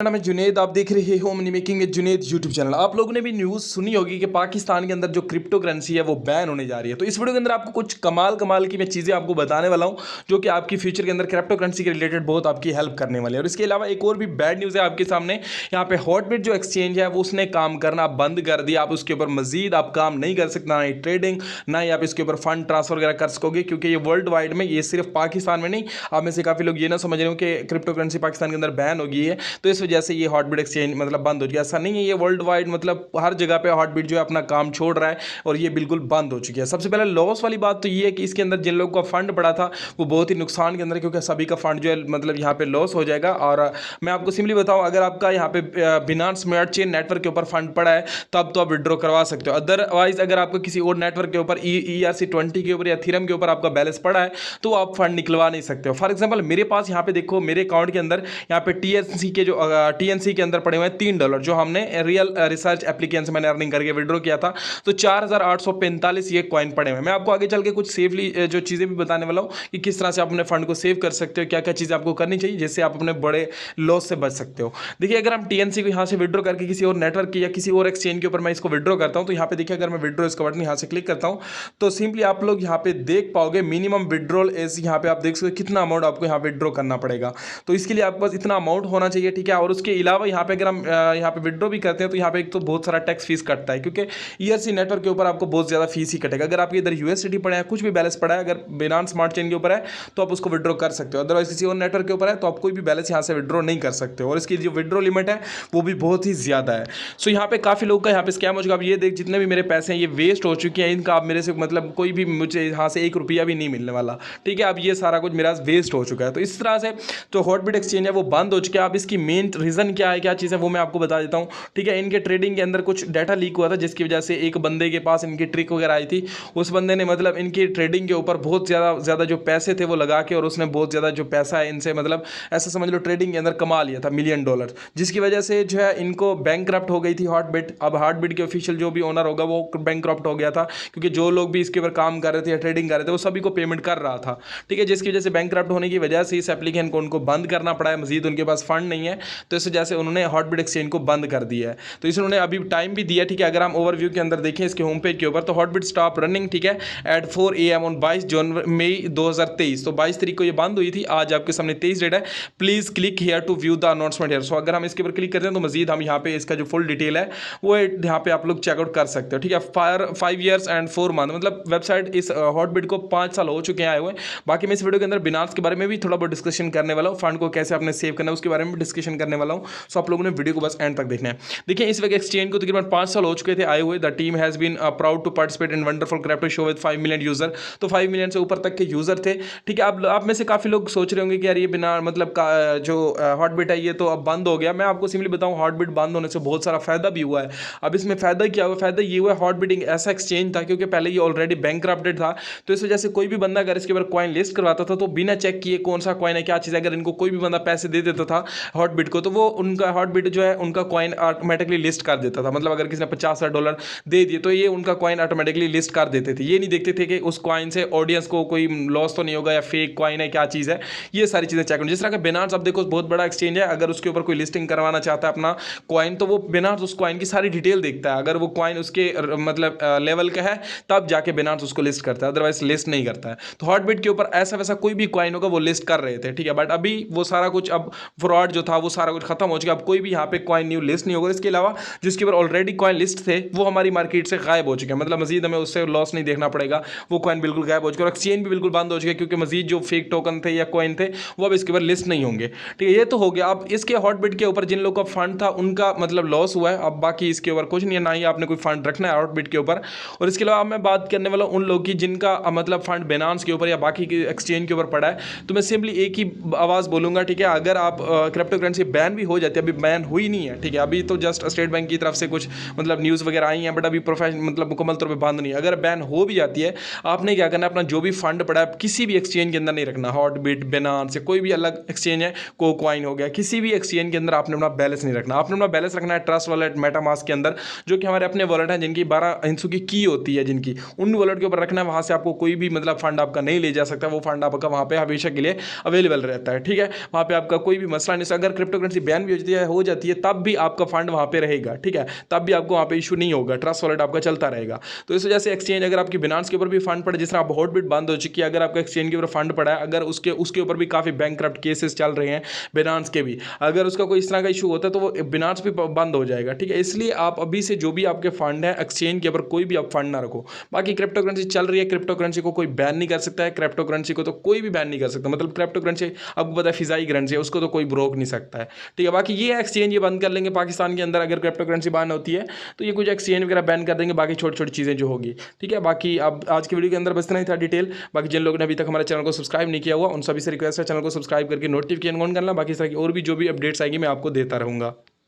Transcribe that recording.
नाम है जुनेद, आप देख रहे हो money making with Junaid YouTube channel. आप लोगों ने भी न्यूज़ सुनी होगी कि पाकिस्तान के अंदर जो क्रिप्टो करेंसी है वो बैन होने जा रही है। तो इस वीडियो के अंदर आपको कुछ कमाल कमाल की मैं चीज़ें आपको बताने वाला हूं जो कि आपकी फ्यूचर के अंदर क्रिप्टो करेंसी के रिलेटेड बहुत आपकी हेल्प करने वाली है। और इसके अलावा एक और भी बैड न्यूज़ है आपके सामने। यहाँ पे हॉटबिट जो एक्सचेंज है वो उसने काम करना बंद कर दिया। आप उसके ऊपर मजीद आप काम नहीं कर सकते, ना ही ट्रेडिंग, ना ही आप इसके ऊपर फंड ट्रांसफर वगैरह कर सकोगे, क्योंकि ये वर्ल्ड वाइड में, ये सिर्फ पाकिस्तान में नहीं। आप में से काफ़ी लोग ये ना समझ रहे हो कि क्रिप्टो करेंसी पाकिस्तान के अंदर बैन हो गई है तो इस वजह से ये हॉटबिट एक्सचेंज मतलब बंद हो गया। ऐसा नहीं है, ये वर्ल्ड वाइड मतलब हर जगह पे हॉटबिट जो है अपना काम छोड़ रहा है और ये बिल्कुल बंद हो चुकी है। सबसे पहले लॉस वाली बात तो ये है कि इसके अंदर जिन लोगों का फंड पड़ा था वो बहुत ही नुकसान के अंदर, क्योंकि सभी का फंड जो है मतलब यहाँ पे लॉस हो जाएगा। और मैं आपको सिंपली बताऊँ, अगर आपका यहाँ पे बिनांस स्मार्ट चेन नेटवर्क के ऊपर फंड पड़ा है तब तो आप विड्रॉ करवा सकते हो। अदरवाइज अगर आपको किसी और नेटवर्क के ऊपर ERC20 के ऊपर या थीरम के ऊपर आपका बैलेंस पड़ा है तो आप फंड निकलवा नहीं सकते हो। फॉर एग्जाम्पल मेरे पास यहाँ पे देखो, मेरे अकाउंट के अंदर यहाँ पे TNC के अंदर पड़े हुए हैं $3 जो हमने रियल रिसर्च एप्लीकेशन से मैंने अर्निंग करके विड्रॉ किया था। तो 4845 ये कॉइन पड़े हुए हैं। मैं आपको आगे चल के कुछ सेफली जो चीज़ें भी बताने वाला हूँ कि किस तरह से आप अपने फंड को सेव कर सकते हो, क्या क्या चीज़ें आपको करनी चाहिए जिससे आप अपने बड़े लॉस से बच सकते हो। देखिए, अगर हम TNC को यहाँ से विड्रॉ करके किसी और नेटवर्क की या किसी और एक्सचेंज के ऊपर मैं इसको विड्रॉ करता हूँ तो यहाँ पे देखिए, अगर मैं विड्रॉ इसका बटन यहाँ से क्लिक करता हूँ तो सिंपली आप लोग यहाँ पे देख पाओगे मिनिमम विड्रॉल एज, यहाँ पे आप देख सकते हो कितना अमाउंट आपको यहाँ विड्रॉ करना पड़ेगा। तो इसके लिए आपके पास इतना अमाउंट होना चाहिए, ठीक है। और उसके अलावा यहाँ पे अगर हम यहाँ पे विड्रॉ भी करते हैं तो यहाँ पे एक तो बहुत सारा टैक्स फीस कटता है, क्योंकि ERC नेटवर्क के ऊपर आपको बहुत ज़्यादा फीस ही कटेगा। अगर आपके इधर USDT पड़े हैं, कुछ भी बैलेंस पड़ा है, अगर बिनांस स्मार्ट चेन के ऊपर है तो आप उसको विड्रॉ कर सकते हो। अदरवाइज किसी और नेटवर्क के ऊपर है तो आप कोई भी बैलेंस यहाँ से विड्रॉ नहीं कर सकते हो, और इसकी जो विड्रॉ लिमिट है वो भी बहुत ही ज़्यादा है। सो यहाँ पे काफ़ी लोग का यहाँ पे स्कैम हो चुका। अब ये देख, जितने भी मेरे पैसे हैं ये वेस्ट हो चुके हैं, इनका आप मेरे से मतलब कोई भी मुझे यहाँ से ₹1 भी नहीं मिलने वाला, ठीक है। अब ये सारा कुछ मेरा वेस्ट हो चुका है। तो इस तरह से जो हॉटबिट एक्सचेंज है वो बंद हो चुका है। अब इसकी मेन रीज़न क्या है, क्या चीज़ है, वो मैं आपको बता देता हूँ, ठीक है। इनके ट्रेडिंग के अंदर कुछ डाटा लीक हुआ था जिसकी वजह से एक बंदे के पास इनकी ट्रिक वगैरह आई थी। उस बंदे ने मतलब इनकी ट्रेडिंग के ऊपर बहुत ज़्यादा जो पैसे थे वो लगा के, और उसने बहुत ज़्यादा जो पैसा है इनसे मतलब ऐसा समझ लो ट्रेडिंग के अंदर कमा लिया था $1 मिलियन, जिसकी वजह से जो है इनको बैंकक्रप्ट हो गई थी हॉटबिट। अब हॉटबिट के ऑफिशियल जो भी ओनर होगा वो बैंकक्रप्ट हो गया था, क्योंकि जो लोग भी इसके ऊपर काम कर रहे थे या ट्रेडिंग कर रहे थे वो सभी को पेमेंट कर रहा था, ठीक है। जिसकी वजह से बैंकक्रप्ट होने की वजह से इस एप्लीकेशन को उनको बंद करना पड़ा है। मजीद उनके पास फंड नहीं है तो इस वजह से उन्होंने हॉटबिट एक्सचेंज को बंद कर दिया है। तो इसने अभी टाइम भी दिया, ठीक है। अगर हम ओवरव्यू के अंदर देखें इसके होम पेज के ऊपर तो हॉटबिट स्टॉप रनिंग, ठीक है, एट 4 AM ऑन 22 मई 2023। तो 22 तारीख को ये बंद हुई थी। आज आपके सामने 23 डेट है। Please click here to view the announcement here. So अगर हम इसके ऊपर क्लिक करते हैं तो मजीद हम यहाँ पे इसका जो फुल डिटेल है वो यहाँ पे आप लोग चेकआउट कर सकते हो, ठीक है। 5 years and 4 months मतलब वेबसाइट इस हॉटबिट को 5 साल हो चुके हैं आए हुए। बाकी मैं इस वीडियो के अंदर बिनांस के बारे में भी थोड़ा बहुत डिस्कशन करने वाला हूँ, फंड को कैसे आपने सेव करना है उसके बारे में डिस्कशन करने वाला हूँ। सो आप लोगों ने वीडियो को बस एंड तक देखना है। देखिए, इस वक्त एक्सचेंज को तकरीबन 5 साल हो चुके थे आए हुए। The team has been proud to participate in wonderful crypto show with 5 million user. तो 5 मिलियन से ऊपर तक के यूजर थे, ठीक है। अब आप में से काफ़ी लोग सोच रहे होंगे कि यार ये बिना मतलब जो हॉटबिट है ये तो अब बंद हो गया। मैं आपको सिंपली बताऊँ, हॉटबिट बंद होने से बहुत सारा फायदा भी हुआ है। अब इसमें फ़ायदा क्या हुआ, फ़ायदा ये हुआ, हॉटबिट एक ऐसा एक्सचेंज था क्योंकि पहले ये ऑलरेडी बैंकक्रप्टेड था, तो इस वजह से कोई भी बंदा अगर इसके ऊपर कॉइन लिस्ट करवाता था तो बिना चेक किए कौन सा कॉइन है क्या चीज़ है, अगर इनको कोई भी बंदा पैसे दे देता था हॉटबिट को तो वो उनका हॉटबिट जो है उनका कॉइन ऑटोमेटिकली लिस्ट कर देता था। मतलब अगर किसी ने $50,000 दे दिए तो ये उनका कॉइन ऑटोमेटिकली लिस्ट कर देते थे। ये नहीं देखते थे कि उस कॉइन से ऑडियंस को कोई लॉस तो नहीं होगा या फेक कॉइन है क्या चीज़ है, ये सारी चीज़ें चेक। जिस तरह का बिनांस अब देखो बहुत बड़ा एक्सचेंज है, अगर उसके ऊपर कोई लिस्टिंग करवाना चाहता है अपना कॉइन तो वो बिनांस उस कॉइन की सारी डिटेल देखता है। अगर वो कॉइन उसके मतलब लेवल का है तब जाके बिनांस उसको लिस्ट करता है, अदरवाइज लिस्ट नहीं करता है। तो हॉटबिट के ऊपर ऐसा वैसा कोई भी कॉइन होगा वो लिस्ट कर रहे थे, ठीक है। बट अभी वो सारा कुछ अब फ्रॉड जो था वो सारा कुछ खत्म हो चुका। अब कोई भी यहाँ पे कॉइन न्यू लिस्ट नहीं होगा। इसके अलावा जिसके ऊपर ऑलरेडी कॉइन लिस्ट थे वो हमारी मार्केट से गायब हो चुके हैं, मतलब मजीद हमें उससे लॉस नहीं देखना पड़ेगा। वो कॉइन बिल्कुल गायब हो चुके और एक्सचेंज भी बिल्कुल बंद हो चुके क्योंकि मजीद जो फेक टोकन थे या कॉइन थे वो अब इसके ऊपर लिस्ट नहीं होंगे, ठीक है। ये तो हो गया। अब इसके हॉटबिट के ऊपर जिन लोगों का फंड था उनका मतलब लॉस हुआ है। अब बाकी इसके ऊपर कुछ नहीं है, ना ही आपने कोई फंड रखना है हॉटबिट के ऊपर। और इसके अलावा मैं बात करने वाला उन लोगों की जिनका मतलब फंड बिनांस के ऊपर या बाकी के एक्सचेंज के ऊपर पड़ा है। तो मैं सिंपली एक ही आवाज़ बोलूँगा, ठीक है। अगर आप क्रिप्टो करेंसी बैन भी हो जाती है, अभी बैन हुई नहीं है, ठीक है। अभी तो जस्ट स्टेट बैंक की तरफ से कुछ मतलब न्यूज़ वगैरह आई हैं, बट अभी प्रोफेशनल मतलब मुकम्मल तौर पे बंद नहीं है। अगर बैन हो भी जाती है आपने क्या करना है, अपना जो भी फंड पड़ा है किसी भी एक्सचेंज के अंदर नहीं रखना। हॉटबिट, बिनांस या कोई भी अलग एक्सचेंज है, कोकॉइन हो गया, किसी भी एक्सचेंज के अंदर आपने अपना बैलेंस नहीं रखना। आपने अपना बैलेंस रखना है ट्रस्ट वॉलेट, मेटामास्क के अंदर, जो कि हमारे अपने वॉलेट हैं जिनकी 12 हिस्सों की होती है जिनकी, उन वॉलेट के ऊपर रखना है। वहाँ से आपको कोई भी मतलब फंड आपका नहीं ले जा सकता, वो फंड आपका वहाँ पे हमेशा के लिए अवेलेबल रहता है, ठीक है। वहाँ पे आपका कोई भी मसला नहीं। अगर क्रिप्टो करेंसी करेंसी बैन भी हो जाती है तब भी आपका फंड वहाँ पे रहेगा, ठीक है, तब भी आपको वहाँ पे इशू नहीं होगा, ट्रस्ट वॉलेट आपका चलता रहेगा। तो इस वजह से एक्सचेंज अगर आपकी बिनांस के ऊपर भी फंड पड़े, जिस तरह अब हॉटबिट बंद हो चुकी है, अगर आपका एक्सचेंज के ऊपर फंड पड़ा है, अगर उसके ऊपर भी काफ़ी बैंकक्रप्ट केसेस चल रहे हैं बिनांस के भी, अगर उसका कोई इस तरह का इशू होता है तो वो बिनांस भी बंद हो जाएगा, ठीक है। इसलिए आप अभी से जो भी आपके फंड है एक्सचेंज के ऊपर कोई भी आप फंड ना रखो। बाकी क्रिप्टो करेंसी चल रही है, क्रिप्टो करेंसी को कोई बैन नहीं कर सकता है, क्रिप्टो करेंसी को तो कोई भी बैन नहीं कर सकता, मतलब क्रिप्टो करेंसी आपको पता है फिजाई करेंसी है, उसको तो कोई रोक नहीं सकता है, ठीक है। बाकी ये एक्सचेंज ये बंद कर लेंगे पाकिस्तान के अंदर, अगर क्रिप्टो करेंसी बैन होती है तो ये कुछ एक्सचेंज वगैरह बैन कर देंगे, बाकी छोटी छोटी चीज़ें जो होगी, ठीक है। बाकी अब आज की वीडियो के अंदर बस इतना ही था डिटेल। बाकी जिन लोगों ने अभी तक हमारे चैनल को सब्सक्राइब नहीं किया हुआ उन सभी से रिक्वेस्ट है चैनल को सब्सक्राइब करके नोटिफिकेशन ऑन करना, बाकी इस तरह की और भी जो भी अपडेट्स आएगी मैं आपको देता रहूँगा।